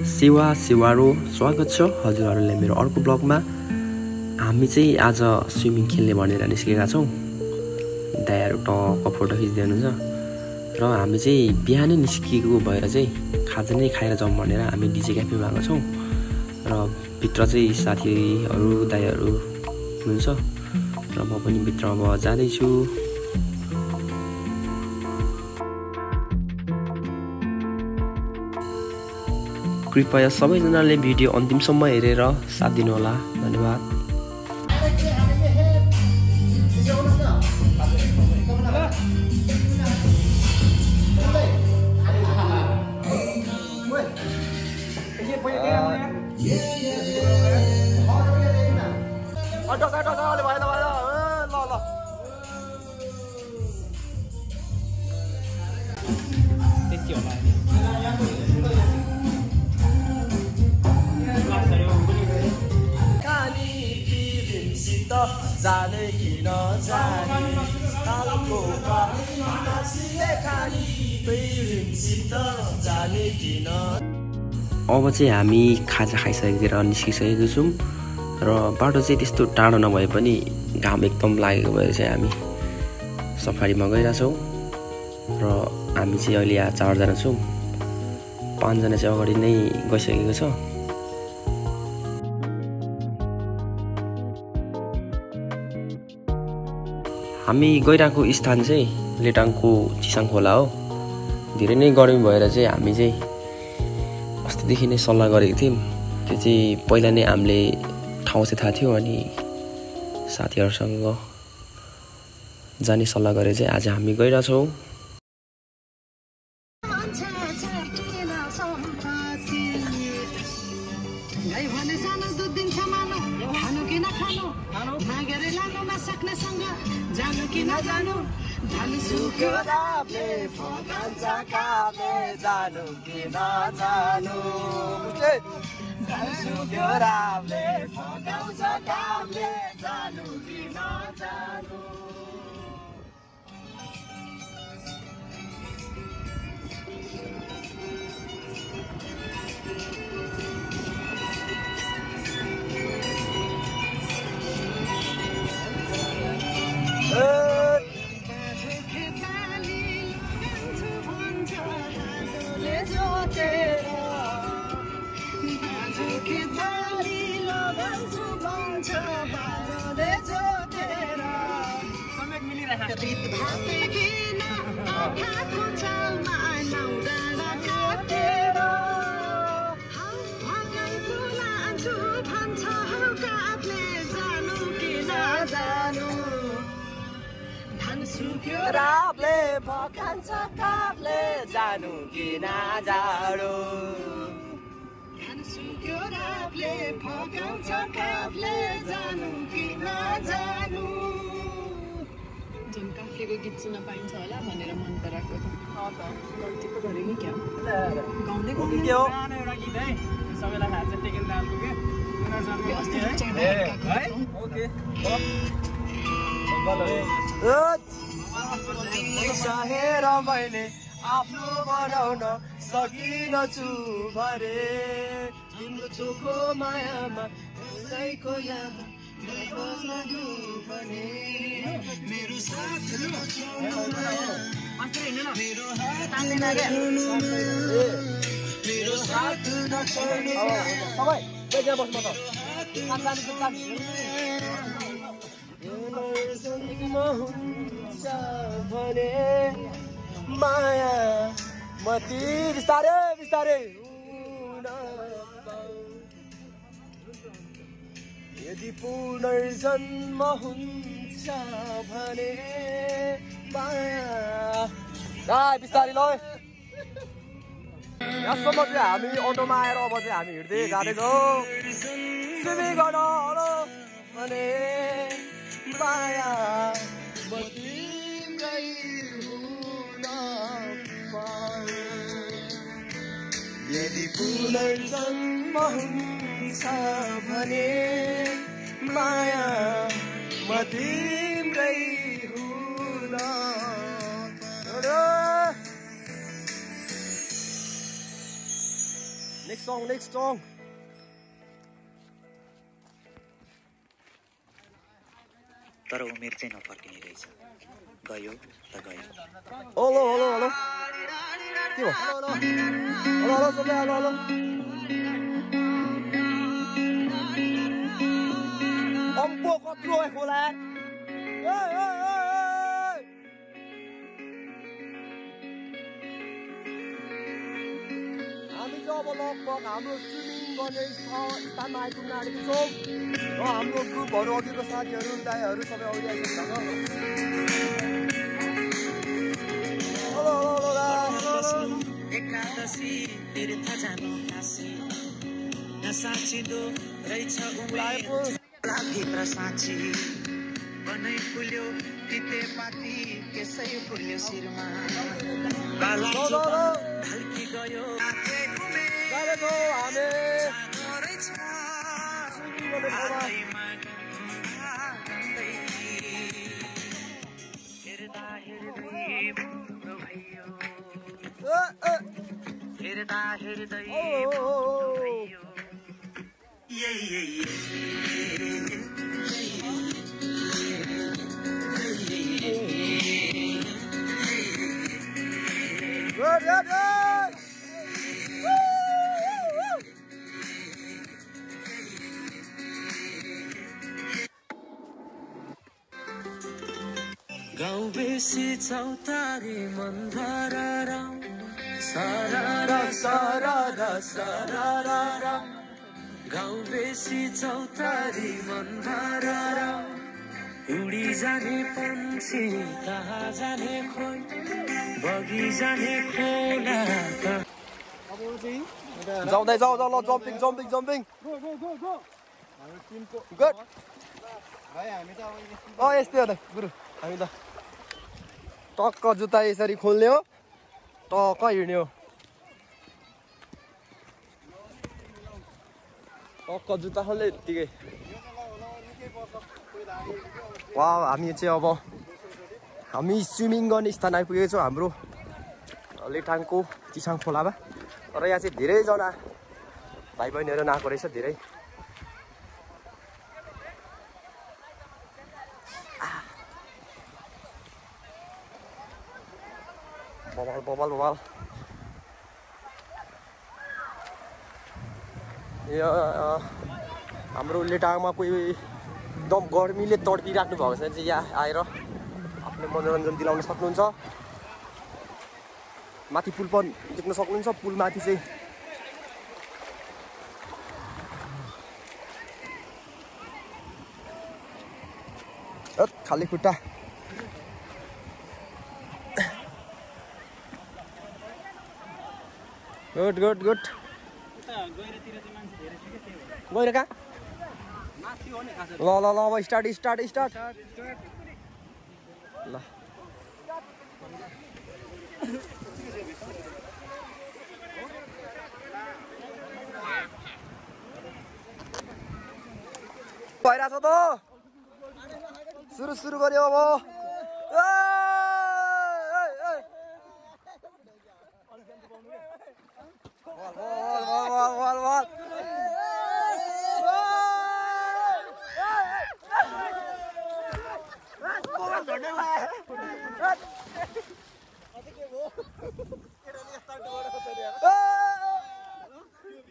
सेवारो स्वागत छ हजुरहरूले मेरो अर्को ब्लगमा। हामी चाहिँ आज स्विमिङ खेल्ने भनेर निस्केका छौँ। दायाहरू टक्क फोटो खिच्दै हुनुहुन्छ र हामी चाहिँ बिहानै निस्किएको भएर चाहिँ खाजा नै खाएर जाउँ भनेर हामी डिजे क्याफेमा आएको छौँ र भित्र चाहिँ साथीहरू दायाहरू हुनुहुन्छ र म पनि भित्र अब जाँदैछु। कृपया सबैजनाले भिडियो अन्तिमसम्म हेरेर साथ दिनुहोला। धन्यवाद। जाने कि नजाने तालको पानीले खाली प्रेमसित जाने कि न। अब चाहिँ हामी खाजा खाइसकेर निस्किसकेको छौँ र बाटो चाहिँ त्यस्तो टाढो नभए पनि घाम एकदम लागेको भएर चाहिँ हामी सफारीमा गइरहेछौँ र हामी चाहिँ अहिले यहाँ 4 जना छौँ। 5 जना चाहिँ अगाडि नै गइसकेको छ। हामी गइरहेको स्थान चाहिँ लेटाङको चिसाङ खोला हो। धेरै नै गर्मी भएर चाहिँ हामी चाहिँ अस्तिदेखि नै सल्लाह गरेको थियौँ। त्यो चाहिँ पहिला नै हामीले ठाउँ चाहिँ थाहा थियो अनि साथीहरूसँग जाने सल्लाह गरेर चाहिँ आज हामी गइरहेछौँ। जानु कि नजानु जानु सुक्यो राबले फकान्छ काबले जानु कि नजानु जानु सुक्यो राबले फकाउँछ काबले जानु कि नजानु। सुक्यो राबले भकान्छ काबले जानु कि नजानु सुक्यो राबले भकाउँछ काबले जानु कि नजानु। जुन काफ्लेको गीत सुन्न पाइन्छ होला भनेर मन पराएको गल्तीको गरेको क्या गाउँदै के हो एउटा गीत है सबैलाई थाहा छ टेकेन दालको के सहेर मैले आफ्नो बनाउन सकिनछु भरे तिम्रो चोखो मायामा कसैको यहाँ भने मेरो साथ मेरो साथ नछोड्नु सबै बस्नु त भने माया मती बिस्तारै बिस्तारै यदि पुनर्जन्म हुन्छ भने माया बिस्तारै ल यहाँसम्म चाहिँ हामी अटोमा आएर अब चाहिँ हामी हिँड्दै जाँदैछौँ। स्विमिङ गर्न भने माया यदि पुनर्जन्म हुन्छ भने माया म तिम्रै हुन Next song, next song. तर उमेर चाहिँ नफर्किने रहेछ गयो त गयो Hello, hello, hello. के भयो? हेलो हेलो सबै हेलो हेलो. अम्बो कत्रो खोला. ए हामी चाहिँ अब लगभग हाम्रो स्विमिङ गर्ने स्थानमा आइपुग्न आँटेको छौँ र हाम्रो ग्रुपहरू अघिको साथीहरू दाइहरू सबै अघि आइसकेको छ. हेलो हेलो एकादशी तीर्थ जानु काशी नसाचिँदो रहेछ उमेर भित्र साँची बनै फुल्यो तितेपाती त्यसै फुल्यो शिरमा काला ढल्की गयो हेर्दा हेर्दै गाउँ बेसी चौतारी मन धरारा सारारा सारारा सारारा गाउँ बेसी चौतारी मन धरारा उडी जाने पन्छी कहाँ जाने खोइ बगी जाने खोला जाउँदै जाऊ जाऊ ल जम्पिङ जम्पिङ जम्पिङ गुड यस्तै हो त गुरु हामी त टक्क जुत्ता यसरी खोल्ने हो टक्क हिँड्ने हो टक्क जुत्ता खोल्ने यत्तिकै वा हामी चाहिँ अब हामी स्विमिङ गर्ने स्थान आइपुगेको छौँ हाम्रो लेटाङको चिसाङ खोलामा र यहाँ चाहिँ धेरैजना भाइ बहिनीहरू नआएको रहेछ धेरै बबाल बबाल बबाल यो हाम्रो लेटाङमा कोही एकदम गर्मीले तड्पिराख्नु भएको छ भने चाहिँ यहाँ आएर आफ्नो मनोरञ्जन दिलाउन सक्नुहुन्छ माथि पुल पनि देख्न सक्नुहुन्छ पुल माथि चाहिँ खाली खुट्टा गुड गुड गुड गएर कहाँ ल ल ल अब स्टार्ट स्टार्ट स्टार्ट ल भइरहेछ त सुरु सुरु गर्यो अब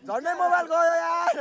झन्डै मोबाइल गयो यार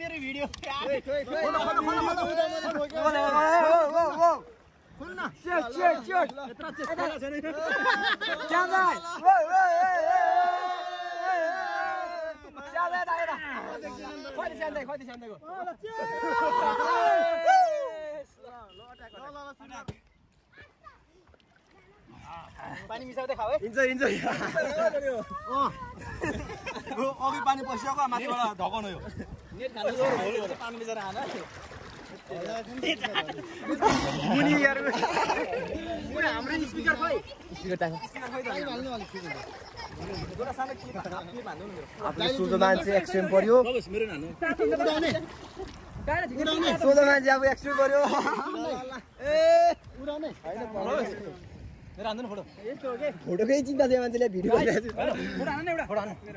मेरो भिडियो पानी मिसाउँदै खाऊ है इन्जोय इन्जोय अघि पानी पसिसक्यो माथिबाट ढकन हो नेट खानु पानी मिसाएर खान मुनि यार हाम्रो स्पिकर खोइ आफूले सोझो मान्छे एक्सट्रिम पर्यो सोझो मान्छे अब एक्सट्रिम पर्यो फोटोकै चिन्ता थियो मान्छेले भिडियो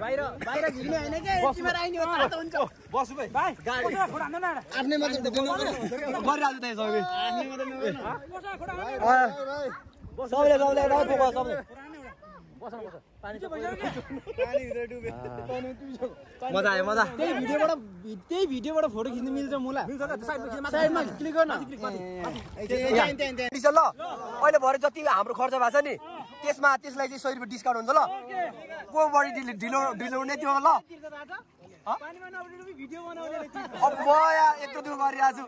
बाहिर झिक्ने होइन के यतिमा आइने हो त हुन्छ बसु भाइ आफ्नै मात्र गरिरहेको छु सबै सबैले मजा आयो मजा त्यही भिडियोबाट फोटो खिच्नु मिल्छ मलाई साइडमा क्लिक गर्न ल अहिले भरे जति हाम्रो खर्च भएको छ नि त्यसलाई चाहिँ 100 रुपियाँ डिस्काउन्ट हुन्छ ल को बढी ढिलो हुने त्यो ल अब म यहाँ यत्रो दुःख गरिरहेको छु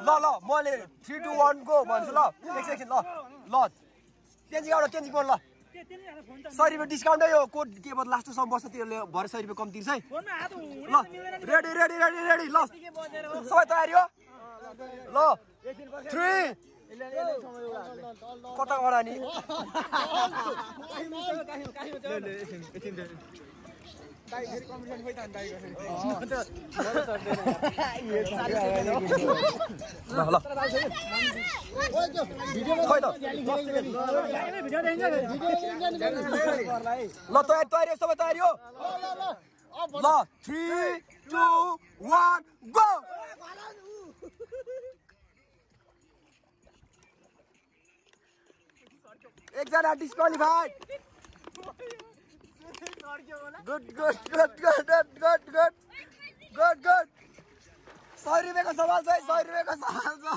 ल मैले 3 2 1 गो भन्छु ल एकछिन ल तेन्जिङ एउटा तेन्जिङ बोल ल 100 रुपियाँ डिस्काउन्ट हो यो कोड के भयो लास्टसम्म बस्छ त्यसले भरे 100 रुपियाँ कम तिर्छ है ल रेडी ल सबै तयारी हो ल 3 कता गरा नि ल तयारी सबै तयारी हो ल 3 2 1 गो एकजना डिस्क्वालिफाइड गुड 100 रुपियाँको सवाल छ 100 रुपियाँको सवाल छ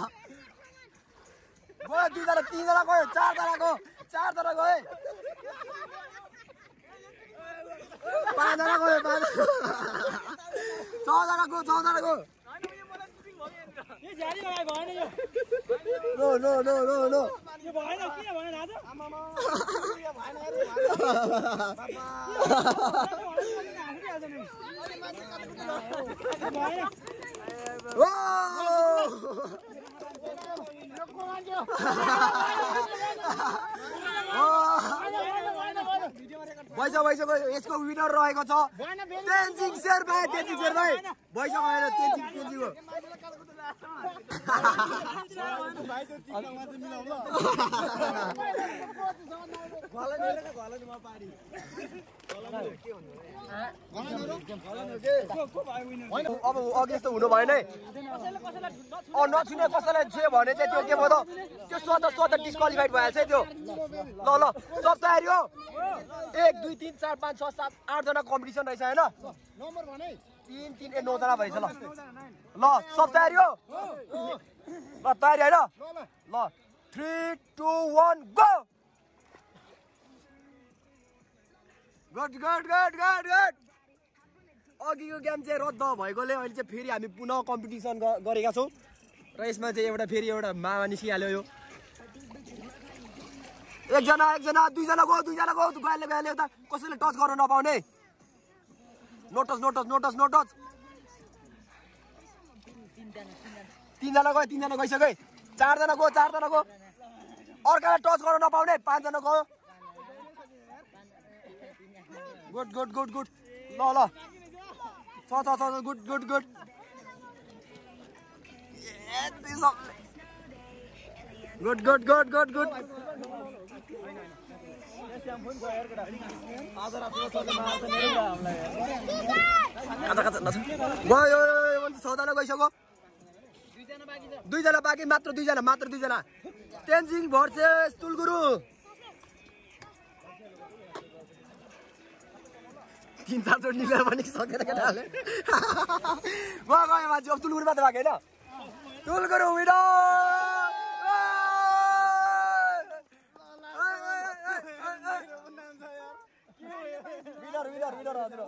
गयो 2 जना 3 जना गयो 4 जना गयो 4 जना गयो 5 जना गयो 5 जना 6 जना गयो 6 जना गयो यो जारी लगाइ भएन यो नो यो भएन किन भएन आज आमामा यो भएन अरे भइसक्यो यसको विनर रहेको छ तेन्जिङ शेर्पा भइसक्यो तेन्जिङ हो अब अघि यस्तो हुनु भएन है नछुने कसैलाई छुयो भने चाहिँ त्यो के भयो त त्यो स्वतः डिस्क्वालिफाइड भइहाल्छ है त्यो ल सब तयारी हो 1 2 3 4 5 6 7 8 जना कम्पिटिसन रहेछ हैन नम्बर भने 3 3 9 जना भइछ ल सब तयारी हो ल तयारी हैन ल 3 2 1 गो गुड अघिको गेम चाहिँ रद्द भएकोले अहिले चाहिँ फेरि हामी पुनः कम्पिटिसन गरेका छौँ र यसमा चाहिँ फेरि एउटा मामा निस्किहाल्यो यो एकजना 2 जना गयो गयो उता कसैले टच गर्न नपाउने नो टच 3 जना गइसक्यो 4 जना गयो अर्कालाई टच गर्न नपाउने 5 जना गयो गुड ल छ गुड गुड गयो 6 जना गइसक्यो 2 जना बाँकी मात्र 2 जना तेन्जिङ भर्सेस तुलगुरु 3-4 चोटि निलेर पनि सकेर केटाले गयो मान्छे अब तुलगुरु मात्र बाँकी होइन तुलगुरु विनर हजुर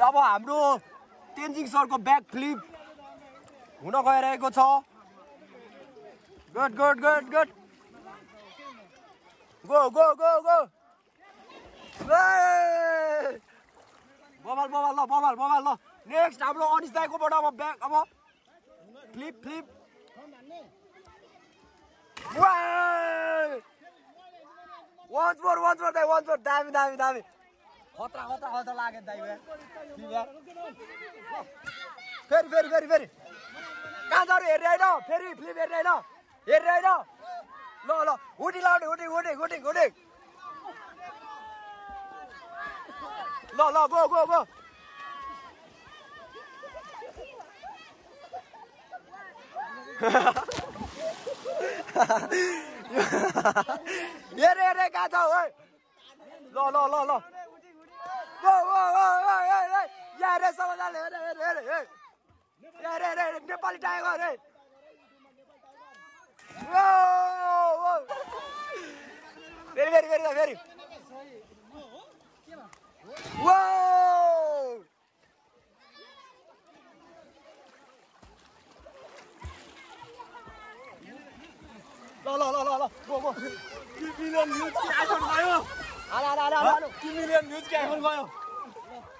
अब हाम्रो तेन्जिङ सरको ब्याक फ्लिप हुन गइरहेको छ good good good good go go go go बबाल बबाल ल बबाल बबाल ल नेक्स्ट हाम्रो अनिस दाइकोबाट अब ब्याक अब फ्लिप फ्लिप once more दाइ once more दामी दामी दामी खतरा खतरा खतरा लाग्यो दाइ फेरि फेरि फेरि फेरि काँचाहरू हेर्ने होइन फेरि फ्लिप हेर्ने होइन हेर्ने होइन ल ल हुटी लाउने हुटी हुटी हुटी हुटी ल ल गो गो गो हेरे हेरे कहाँ छ है ल ल ल ल हेरे सबैजनाले हेरे हेरे हेरे हेरे हेरे नेपाली टाइगर है फेरि फेरि फेरि फेरि ल ल ल ल ल गो गो 2 मिलियन भ्युज कि आइफोन गयो आला आला आला 2 मिलियन भ्युज कि आइफोन गयो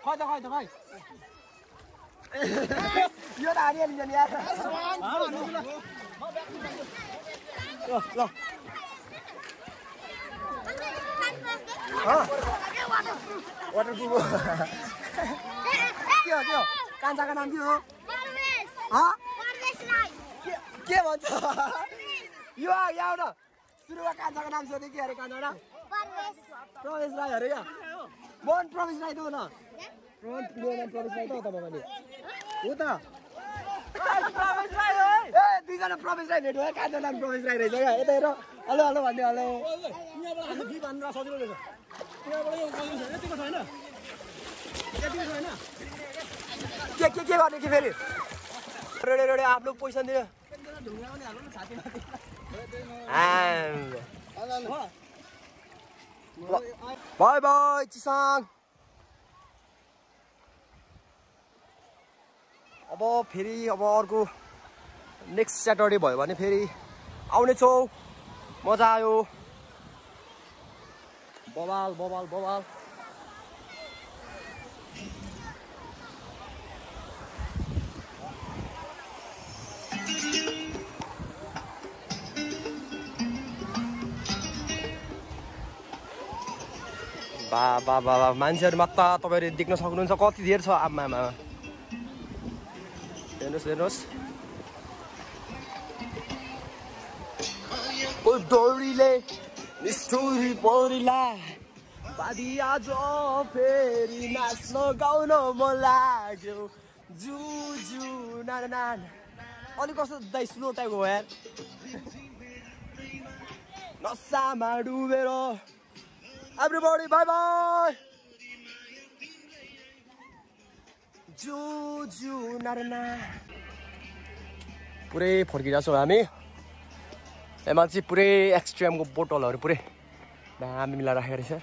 खै त खै त खै यो त हानिहाल्छ नि यार ल वाटरप्रुफ के हो कान्छाको नाम के हो के भन्छ यो यहाँ न सुरुमा कान्छाको नाम सोधे के अरे कान्छा प्रवेश राई अरे क्या मोहन प्रवेश राई त हो न प्रवेश राई त हो त बाबाले हो त प्रवेश राई हो ए दुईजना प्रवेश राई भेट भयो कान्छा नाम प्रवेश राई रहेछ क्या यता हेर हेलो हेलो भन्ने हेलो यहाँबाट हामी बी भन्न सजिलो रहेछ यहाँबाट यो छैन यतिको छैन यतिको छैन के गर्ने के फेरि रेडे रेडे आप लोग पैसा दियो बाई बाई चिसाङ अब फेरि अब अर्को नेक्स्ट स्याटरडे भयो भने फेरि आउने छौ मजा आयो बवाल बवाल बवाल बा बा बा मान्छेहरू मात्र तपाईँहरूले देख्न सक्नुहुन्छ कति धेर छ आमामा हेर्नुहोस् हेर्नुहोस् ओ डोरीले निष्ठुरी परिला बादी आज फेरि नाच्न गाउन मन लाग्यो जु जु नाना नान अलिक कस्तो दाइ स्लो टाइपको हो यार नसामा डुबेर एभ्रीबडी बाई बाई जु जु नाना ना पुरै फर्किरहेको छौँ हामी एमा चाहिँ पुरै एक्सट्रिमको बोतलहरू पुरै दामी मिलाएर राखेको रहेछ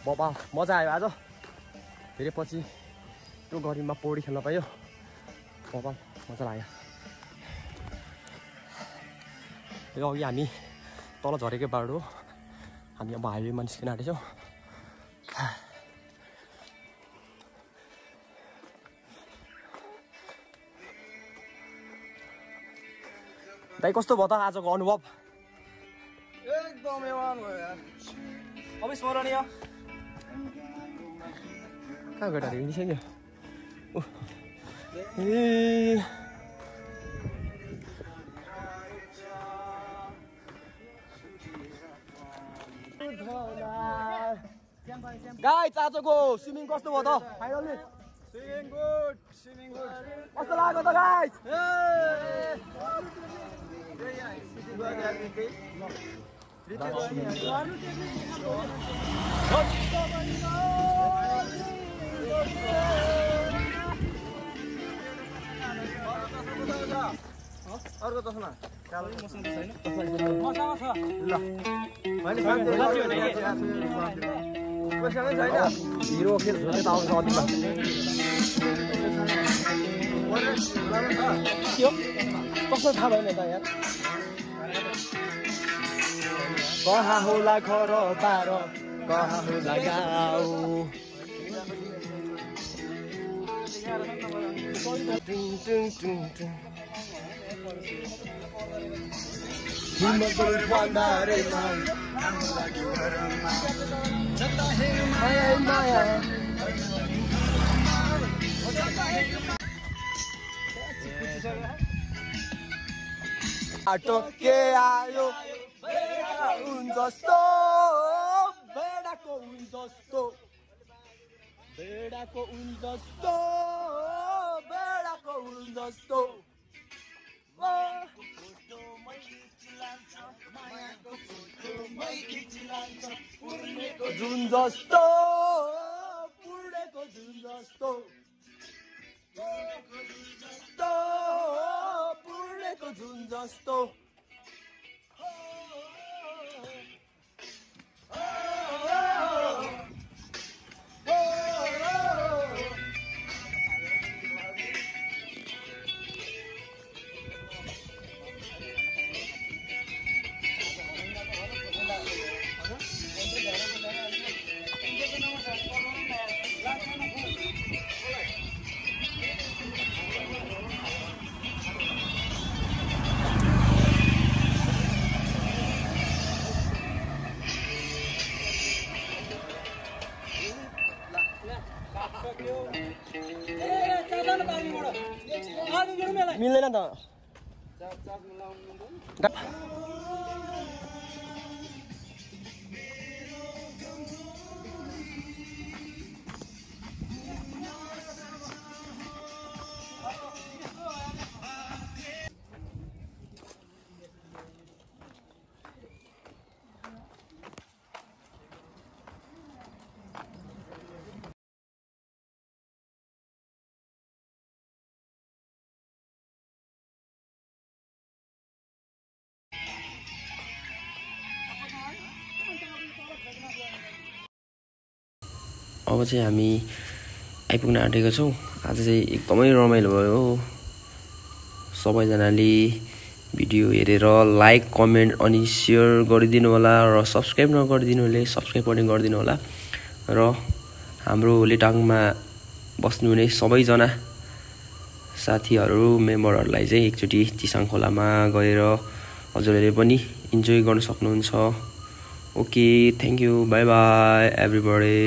बाबा मजा आयो आज धेरै पछि त्यो गरिबमा पौडी खेल्न पायो बाबा मजा लाग्यो यो अघि हामी तल झरेकै बाटो हो हामी अब हाइवेमा निस्किन आँटेछौँ दाइ कस्तो भयो त आजको अनुभव एकदमै अविस्मरणीय कहाँ गएर हिँडिसक्यो गाइस आजको स्विमिङ कस्तो भयो त फाइनली कस्तो लाग्यो त गाइस अर्को तस्मा मसँग छ ल मैले पैसामै छैन हिरो खेल झुले त आउँछ अति के हो कस्तो थाहा भएन त यार कहाँ होला घर बार कहाँ होला गाउँ आटो के आयो उन जस्तो बेडाको उन जस्तो बेडाको उन जस्तो बेडाको उन जस्तो जुन जस्तो पुडेको जुन जस्तो पुडेको जुन जस्तो मिल्दैन त अब चाहिँ हामी आइपुग्न आँटेका छौँ। आज चाहिँ एकदमै रमाइलो भयो। सबैजनाले भिडियो हेरेर लाइक कमेन्ट अनि सेयर गरिदिनु होला र सब्सक्राइब नगरिदिनु भने सब्सक्राइब पनि गरिदिनु होला र हाम्रो लेटाङमा बस्नुहुने सबैजना साथीहरू मेम्बरहरूलाई चाहिँ एकचोटि चिसाङ खोलामा गएर हजुरहरूले पनि इन्जोय गर्न सक्नुहुन्छ। Okay, thank you, by by everybody.